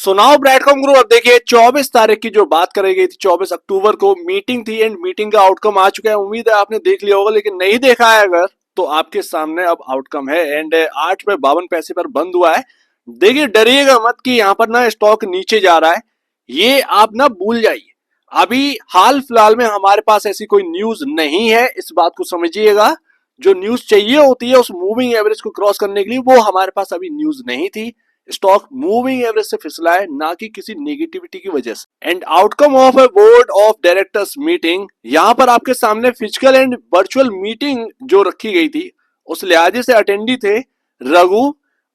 सुनाओ ब्रैडकॉम ग्रुप। अब देखिए 24 तारीख की जो बात करी गई थी, 24 अक्टूबर को मीटिंग थी एंड मीटिंग का आउटकम आ चुका है। उम्मीद है आपने देख लिया होगा, लेकिन नहीं देखा है अगर तो आपके सामने अब आउटकम है एंड 8 रुपए 52 पैसे पर बंद हुआ है। देखिए डरिएगा मत कि यहाँ पर ना स्टॉक नीचे जा रहा है, ये आप ना भूल जाइए। अभी हाल फिलहाल में हमारे पास ऐसी कोई न्यूज नहीं है, इस बात को समझिएगा। जो न्यूज चाहिए होती है उस मूविंग एवरेज को क्रॉस करने के लिए, वो हमारे पास अभी न्यूज नहीं थी। स्टॉक मूविंग एवरेज से फिसला है, ना कि किसी नेगेटिविटी की वजह से। And outcome of A board of directors meeting, यहां पर आपके सामने फिजिकल एंड वर्चुअल मीटिंग जो रखी गई थी उस लिहाजे से अटेंडी थे Raghu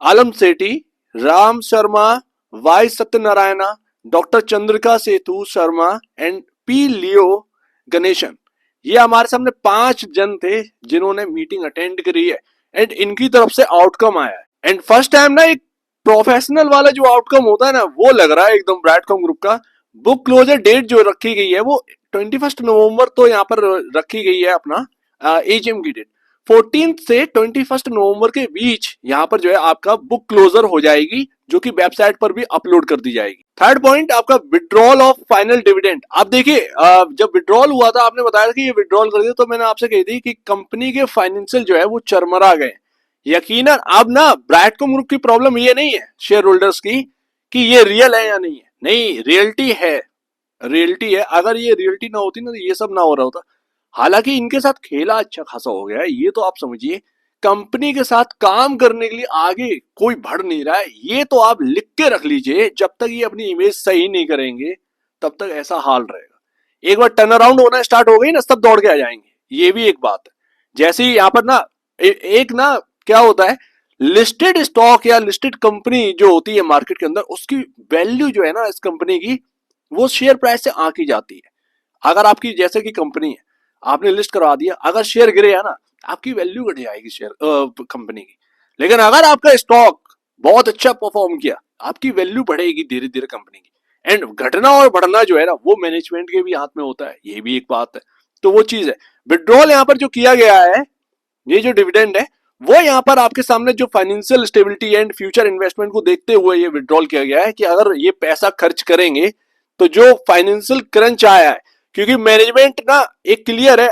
Alam Sethi, Ram Sharma, Y Satyanarayana, doctor Chandrika Setu Sharma and P Leo Ganesan. ये हमारे सामने 5 जन थे जिन्होंने मीटिंग अटेंड करी है एंड इनकी तरफ से आउटकम आया है। एंड फर्स्ट टाइम ना एक प्रोफेशनल वाला जो आउटकम होता है ना, वो लग रहा है एकदम ब्रैडकॉम ग्रुप का। बुक क्लोजर डेट जो रखी गई है वो 21 नवंबर तो यहाँ पर रखी गई है अपना एजीएम की डेट। 14 से 21 नवंबर के बीच यहाँ पर जो है आपका बुक क्लोजर हो जाएगी, जो कि वेबसाइट पर भी अपलोड कर दी जाएगी। थर्ड पॉइंट आपका विड्रॉल ऑफ फाइनल डिविडेंड। आप देखिए जब विड्रॉल हुआ था आपने बताया था कि ये विड्रॉल कर दिया, तो मैंने आपसे कही थी कि कंपनी के फाइनेंशियल जो है वो चरमरा गए। यकीनन अब ना ब्रैडकॉम ग्रुप की प्रॉब्लम ये नहीं है शेयर होल्डर्स की कि ये रियल है या नहीं है, नहीं रियलिटी है, रियलिटी है। अगर ये रियलिटी ना होती ना तो ये सब ना हो रहा होता। हालांकि इनके साथ खेला अच्छा खासा हो गया है, ये तो आप समझिए। कंपनी के साथ काम करने के लिए आगे कोई बढ़ नहीं रहा है, ये तो आप लिख के रख लीजिए। जब तक ये अपनी इमेज सही नहीं करेंगे तब तक ऐसा हाल रहेगा। एक बार टर्न अराउंड होना स्टार्ट हो गई ना, सब दौड़ के आ जाएंगे। ये भी एक बात है। जैसे ही यहाँ पर ना एक ना क्या होता है, लिस्टेड स्टॉक या लिस्टेड कंपनी जो होती है मार्केट के अंदर, उसकी वैल्यू जो है ना इस कंपनी की, वो शेयर प्राइस से आंकी जाती है। अगर आपकी जैसे कि कंपनी है, आपने लिस्ट करवा दिया, अगर शेयर गिरे है ना, आपकी वैल्यू घट जाएगी शेयर कंपनी की। लेकिन अगर आपका स्टॉक बहुत अच्छा परफॉर्म किया, आपकी वैल्यू बढ़ेगी धीरे धीरे कंपनी की। एंड घटना और बढ़ना जो है ना वो मैनेजमेंट के भी हाथ में होता है, ये भी एक बात है। तो वो चीज है। विड्रॉल यहाँ पर जो किया गया है, ये जो डिविडेंड है, वो यहाँ पर आपके सामने जो financial stability and future investment को देखते हुए ये विड्रॉल किया गया है कि अगर ये पैसा खर्च करेंगे तो जो फाइनेंशियल क्रंच आया है, क्योंकि मैनेजमेंट ना एक क्लियर है।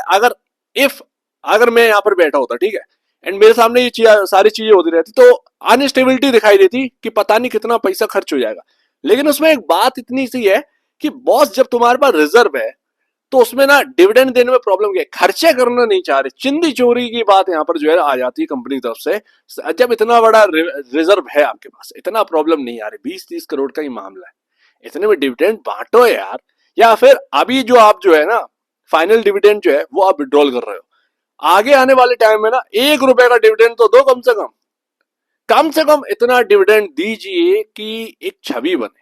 अगर मैं यहाँ पर बैठा होता, ठीक है, एंड मेरे सामने ये सारी चीजें होती रहती तो अनस्टेबिलिटी दिखाई देती कि पता नहीं कितना पैसा खर्च हो जाएगा। लेकिन उसमें एक बात इतनी सी है कि बॉस जब तुम्हारे पास रिजर्व है तो उसमें ना डिविडेंड देने में प्रॉब्लम क्या है, खर्चे करना नहीं चाह रहे। चिंदी चोरी की बात यहाँ पर जो है आ जाती है कंपनी की तरफ से। जब इतना बड़ा रिजर्व है आपके पास, इतना प्रॉब्लम नहीं आ रही, 20-30 करोड़ का ही मामला है, इतने में डिविडेंड बांटो यार। या फिर अभी जो आप जो है ना फाइनल डिविडेंड जो है वो आप विड्रॉल कर रहे हो, आगे आने वाले टाइम में ना 1 रुपए का डिविडेंड तो दो कम से कम। कम से कम इतना डिविडेंड दीजिए कि एक छवि बने।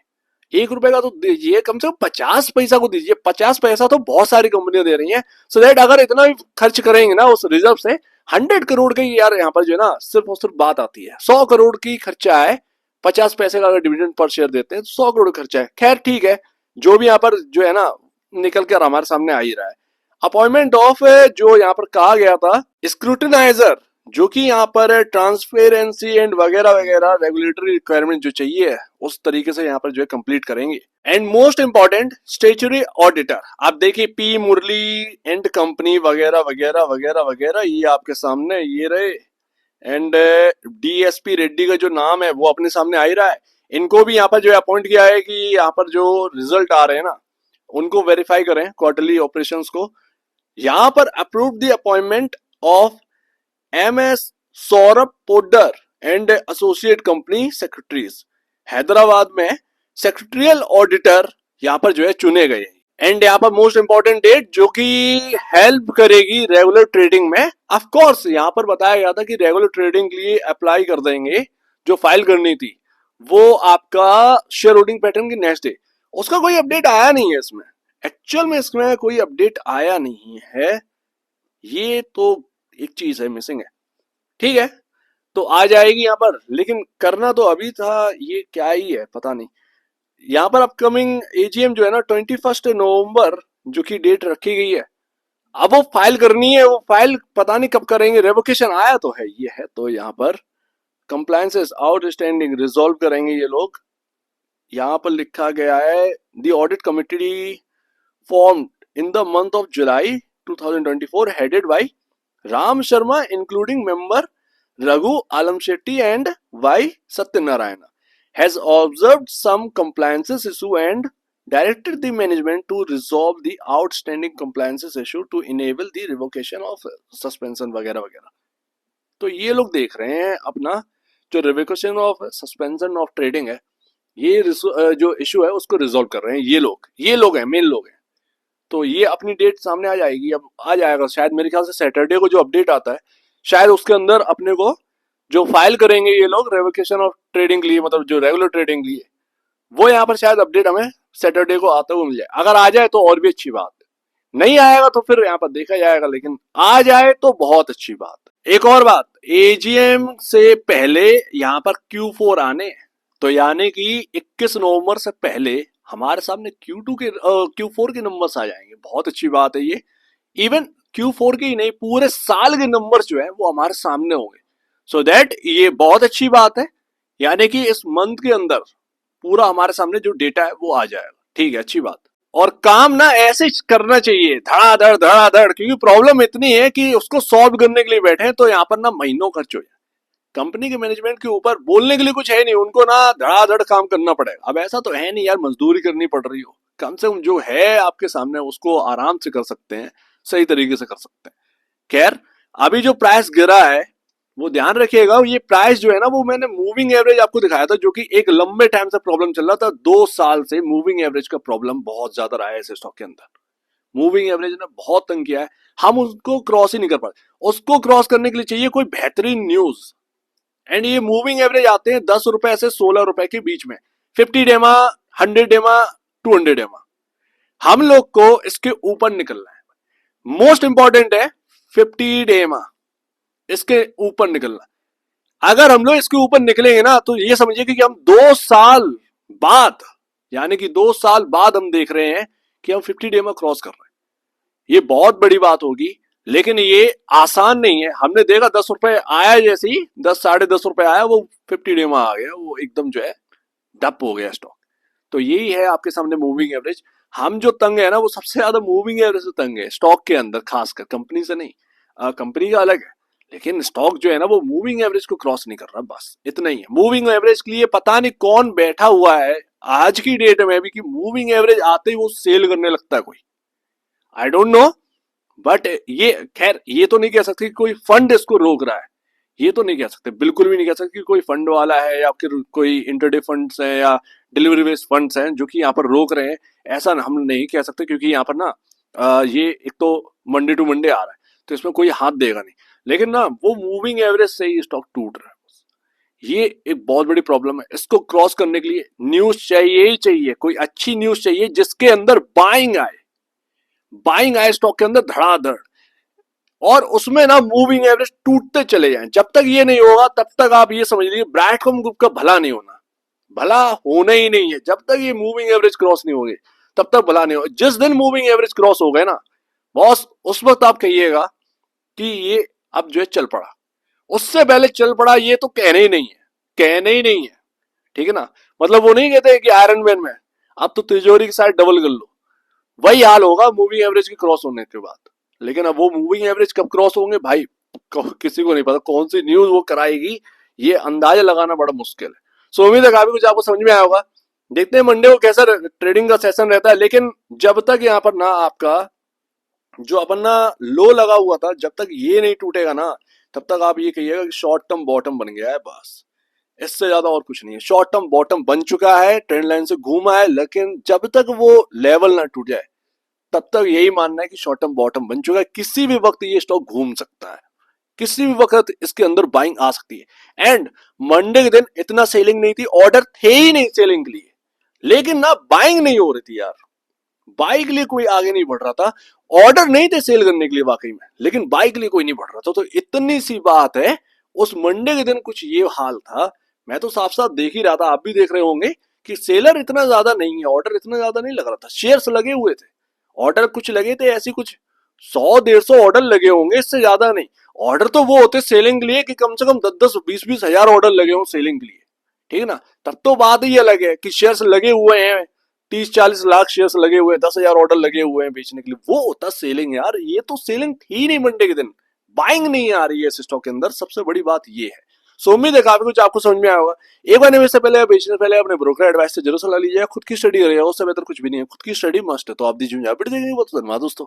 1 रुपए का तो दीजिए, कम से कम 50 पैसा को दीजिए। 50 पैसा तो बहुत सारी कंपनियां दे रही हैं। सो दैट अगर इतना भी खर्च करेंगे ना उस रिजर्व से, 100 करोड़ की यार यहाँ पर जो है ना सिर्फ और सिर्फ बात आती है। 100 करोड़ की खर्चा है, 50 पैसे का अगर डिविडेंड पर शेयर देते हैं तो 100 करोड़ खर्चा है। खैर ठीक है, जो भी यहाँ पर जो है ना निकल कर हमारे सामने आ ही रहा है। अपॉइंटमेंट ऑफ जो यहाँ पर कहा गया था स्क्रूटिनाइजर, जो कि यहाँ पर ट्रांसपेरेंसी एंड वगैरह वगैरह रेगुलेटरी रिक्वायरमेंट जो चाहिए उस तरीके से यहाँ पर जो है कंप्लीट करेंगे। And most important statutory auditor, आप देखिए पी मुरली एंड कंपनी वगैरह वगैरह वगैरह वगैरह, ये आपके सामने ये रहे। एंड डीएसपी रेड्डी का जो नाम है वो अपने सामने आ ही रहा है। इनको भी यहाँ पर जो है अपॉइंट किया है कि यहाँ पर जो रिजल्ट आ रहे हैं ना उनको वेरीफाई करें क्वार्टरली ऑपरेशंस को। यहाँ पर approve the appointment of MS Saurabh Poddar and associate company secretaries, Hyderabad में सेक्रेटरियल ऑडिटर यहाँ पर जो है चुने गए। एंड यहाँ पर मोस्ट इंपॉर्टेंट डेट जो कि हेल्प करेगी रेगुलर ट्रेडिंग में। ऑफ कोर्स यहाँ पर बताया गया था कि रेगुलर ट्रेडिंग के लिए अप्लाई कर देंगे, जो फाइल करनी थी वो आपका शेयर होल्डिंग पैटर्न की नेक्स्ट डे। उसका कोई अपडेट आया नहीं है इसमें, एक्चुअल में इसमें कोई अपडेट आया नहीं है। ये तो एक चीज है मिसिंग है, ठीक है, तो आ जाएगी यहाँ पर। लेकिन करना तो अभी था, ये क्या ही है पता नहीं। यहाँ पर अपकमिंग एजीएम जो है ना 21 नवंबर जो कि डेट रखी गई है, अब वो फाइल करनी है। वो फाइल पता नहीं कब करेंगे। रेवोकेशन आया तो है, ये है तो यहाँ पर कंप्लायंसेस आउटस्टैंडिंग रिजॉल्व करेंगे ये लोग। यहाँ पर लिखा गया है the audit committee formed in the month of July 2024 headed by Ram Sharma including member Raghu Alamshetty and Y Satyanarayana has observed some compliances issue and directed the management to resolve the outstanding compliances issue to enable the revocation of suspension वगैरह वगैरह। तो ये लोग देख रहे हैं अपना जो revocation of suspension of trading है, ये जो इशू है उसको रिजोल्व कर रहे हैं। ये लोग हैं, मेन लोग हैं। तो ये अपनी डेट सामने आ जाएगी, अब आ जाएगा शायद मेरे ख्याल से सैटरडे को जो अपडेट आता है, शायद उसके अंदर अपने को जो फाइल करेंगे ये लोग रेवोकेशन ऑफ ट्रेडिंग के लिए, मतलब जो रेगुलर ट्रेडिंग के लिए, वो यहाँ पर शायद अपडेट हमें सैटरडे को आता हुआ मिल जाए। अगर आ जाए तो और भी अच्छी बात है, नहीं आएगा तो फिर यहाँ पर देखा जाएगा, लेकिन आ जाए तो बहुत अच्छी बात। एक और बात, एजीएम से पहले यहाँ पर Q4 आने हैं, तो यानी कि 21 नवंबर से पहले हमारे सामने Q4 के नंबर्स आ जाएंगे। बहुत अच्छी बात है ये। इवन Q4 के ही नहीं, पूरे साल के नंबर्स जो है वो हमारे सामने होंगे। सो दैट ये बहुत अच्छी बात है, यानी कि इस मंथ के अंदर पूरा हमारे सामने जो डेटा है वो आ जाएगा। ठीक है, अच्छी बात। और काम ना ऐसे करना चाहिए, धड़ाधड़, क्योंकि प्रॉब्लम इतनी है कि उसको सॉल्व करने के लिए बैठे हैं तो यहाँ पर ना महीनों खर्च हो जाए। कंपनी के मैनेजमेंट के ऊपर बोलने के लिए कुछ है नहीं, उनको ना धड़ाधड़ काम करना पड़ेगा। अब ऐसा तो है नहीं यार, मजदूरी करनी पड़ रही हो, कम से कम जो है आपके सामने उसको आराम से कर सकते हैं, सही तरीके से कर सकते हैं। खैर, अभी जो प्राइस गिरा है वो ध्यान रखिएगा, ये प्राइस जो है ना वो मैंने मूविंग एवरेज आपको दिखाया था, जो कि एक लंबे टाइम से प्रॉब्लम चल रहा था। 2 साल से मूविंग एवरेज का प्रॉब्लम बहुत ज्यादा रहा है इस स्टॉक के अंदर। मूविंग एवरेज ने बहुत तंग किया है, हम उसको क्रॉस ही नहीं कर पाते। उसको क्रॉस करने के लिए चाहिए कोई बेहतरीन न्यूज, एंड ये मूविंग एवरेज आते हैं 10 रुपए से 16 रुपए के बीच में, 50 डेमा, 100 डेमा, 200 डेमा। हम लोग को इसके ऊपर निकलना है, मोस्ट इंपॉर्टेंट है 50 डेमा, इसके ऊपर निकलना। अगर हम लोग इसके ऊपर निकलेंगे ना तो ये समझिए कि हम 2 साल बाद, यानी कि 2 साल बाद हम देख रहे हैं कि हम 50 डेमा क्रॉस कर रहे हैं। ये बहुत बड़ी बात होगी, लेकिन ये आसान नहीं है। हमने देखा 10 रुपए आया, जैसे ही 10 साढ़े 10 रुपए आया वो 50 डे में आ गया, वो एकदम जो है डप हो गया स्टॉक। तो यही है आपके सामने मूविंग एवरेज। हम जो तंग है ना वो सबसे ज्यादा मूविंग एवरेज से तंग है स्टॉक के अंदर, खासकर कंपनी से नहीं। कंपनी का अलग है, लेकिन स्टॉक जो है ना वो मूविंग एवरेज को क्रॉस नहीं कर रहा, बस इतना ही है। मूविंग एवरेज के लिए पता नहीं कौन बैठा हुआ है आज की डेट में भी कि मूविंग एवरेज आते ही वो सेल करने लगता है कोई, आई डोंट नो। बट ये खैर ये तो नहीं कह सकते कि कोई फंड इसको रोक रहा है, ये तो नहीं कह सकते, बिल्कुल भी नहीं कह सकते कि कोई फंड वाला है या फिर कोई इंटरडे फंड्स हैं या डिलीवरी बेस्ड फंड्स हैं जो कि यहाँ पर रोक रहे हैं। ऐसा हम नहीं कह सकते, क्योंकि यहाँ पर ना ये एक तो मंडे टू मंडे आ रहा है तो इसमें कोई हाथ देगा नहीं, लेकिन ना वो मूविंग एवरेज से ही स्टॉक टूट रहा है। ये एक बहुत बड़ी प्रॉब्लम है। इसको क्रॉस करने के लिए न्यूज चाहिए ही चाहिए, कोई अच्छी न्यूज चाहिए जिसके अंदर बाइंग आए स्टॉक के अंदर धड़ाधड़, और उसमें ना मूविंग एवरेज टूटते चले जाएं। जब तक ये नहीं होगा तब तक आप ये समझ लीजिए ब्रैडकॉम ग्रुप का भला नहीं होना, भला होना ही नहीं है। जब तक ये मूविंग एवरेज क्रॉस नहीं होगी तब तक भला नहीं होगा। जिस दिन मूविंग एवरेज क्रॉस हो गए ना बॉस, उस वक्त आप कहिएगा कि ये अब जो है चल पड़ा। उससे पहले चल पड़ा ये तो कहने ही नहीं है, कहने ही नहीं है, ठीक है ना। मतलब वो नहीं कहते कि आयरन मैन में अब तो तिजोरी की साइड डबल कर लो, वही हाल होगा मूविंग एवरेज की क्रॉस होने के बाद। लेकिन अब वो मूविंग एवरेज कब क्रॉस होंगे भाई किसी को नहीं पता, कौन सी न्यूज वो कराएगी ये अंदाजा लगाना बड़ा मुश्किल है। सो उम्मीद है काफी कुछ आपको समझ में आया होगा। देखते हैं मंडे को कैसा ट्रेडिंग का सेशन रहता है, लेकिन जब तक यहाँ पर ना आपका जो अपन ना लो लगा हुआ था, जब तक ये नहीं टूटेगा ना तब तक आप ये कहिएगा कि शॉर्ट टर्म बॉटम बन गया है, बस इससे ज्यादा और कुछ नहीं है। शॉर्ट टर्म बॉटम बन चुका है, ट्रेंड लाइन से घूमा है, लेकिन जब तक वो लेवल ना टूट जाए तब तक यही मानना है कि शॉर्ट टर्म बॉटम बन चुका है। किसी भी वक्त ये स्टॉक घूम सकता है, किसी भी वक्त इसके अंदर बाइंग आ सकती है। एंड मंडे के दिन इतना सेलिंग नहीं थी, ऑर्डर थे ही नहीं सेलिंग के लिए, लेकिन ना बाइंग नहीं हो रही थी यार, बाइक के लिए कोई आगे नहीं बढ़ रहा था। ऑर्डर नहीं थे सेल करने के लिए वाकई में, लेकिन बाइक के लिए कोई नहीं बढ़ रहा था। तो इतनी सी बात है, उस मंडे के दिन कुछ ये हाल था। मैं तो साफ साफ देख ही रहा था, आप भी देख रहे होंगे कि सेलर इतना ज्यादा नहीं है, ऑर्डर इतना ज्यादा नहीं लग रहा था। शेयर्स लगे हुए थे, ऑर्डर कुछ लगे थे, ऐसी कुछ 100-150 ऑर्डर लगे होंगे, इससे ज्यादा नहीं। ऑर्डर तो वो होते सेलिंग के लिए कि कम से कम 10-10 20-20 हजार ऑर्डर लगे हों सेलिंग के लिए, ठीक है ना। तब तो बात ही अलग है कि शेयर्स लगे हुए हैं, 30-40 लाख शेयर्स लगे हुए हैं, 10,000 ऑर्डर लगे हुए हैं बेचने के लिए, वो होता सेलिंग यार। ये तो सेलिंग थी ही नहीं मंडे के दिन, बाइंग नहीं आ रही है इस स्टॉक के अंदर, सबसे बड़ी बात ये है। सो उम्मीद है काफी कुछ आपको समझ में आया होगा। एक बार निवेश से पहले या बेचने से पहले अपने ब्रोकर एडवाइस से जरूर सलाह लीजिए, खुद की स्टडी करिएगा, उससे बेहतर कुछ भी नहीं है, खुद की स्टडी मस्ट है। तो आप दीजिए, वो तो धन्यवाद दोस्तों।